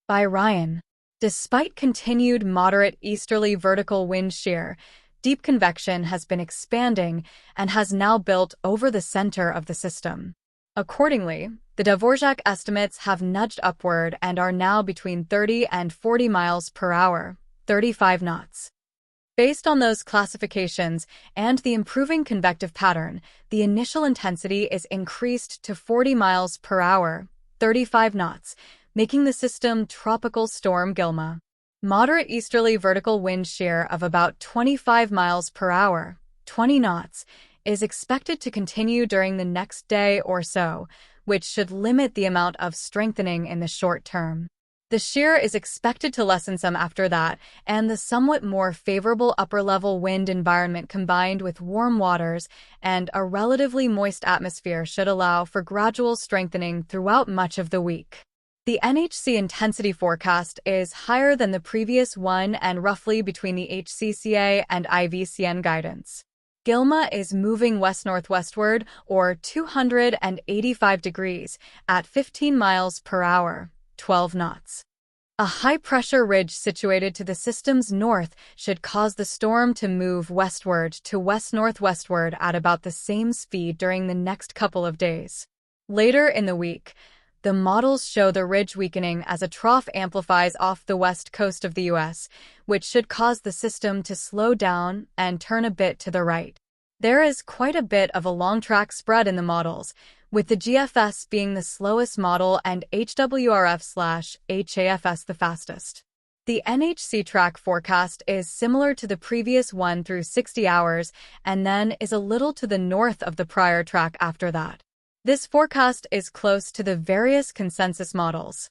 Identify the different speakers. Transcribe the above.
Speaker 1: By Ryan. Despite continued moderate easterly vertical wind shear, deep convection has been expanding and has now built over the center of the system. Accordingly, the Dvorak estimates have nudged upward and are now between 30 and 40 miles per hour, 35 knots. Based on those classifications and the improving convective pattern, the initial intensity is increased to 40 miles per hour, 35 knots, making the system Tropical Storm Gilma. Moderate easterly vertical wind shear of about 25 miles per hour, 20 knots, is expected to continue during the next day or so, which should limit the amount of strengthening in the short term. The shear is expected to lessen some after that, and the somewhat more favorable upper-level wind environment combined with warm waters and a relatively moist atmosphere should allow for gradual strengthening throughout much of the week. The NHC intensity forecast is higher than the previous one and roughly between the HCCA and IVCN guidance. Gilma is moving west-northwestward, or 285 degrees, at 15 miles per hour, 12 knots. A high-pressure ridge situated to the system's north should cause the storm to move westward to west-northwestward at about the same speed during the next couple of days. Later in the week, the models show the ridge weakening as a trough amplifies off the west coast of the U.S., which should cause the system to slow down and turn a bit to the right. There is quite a bit of a long-track spread in the models, with the GFS being the slowest model and HWRF/HAFS the fastest. The NHC track forecast is similar to the previous one through 60 hours and then is a little to the north of the prior track after that. This forecast is close to the various consensus models.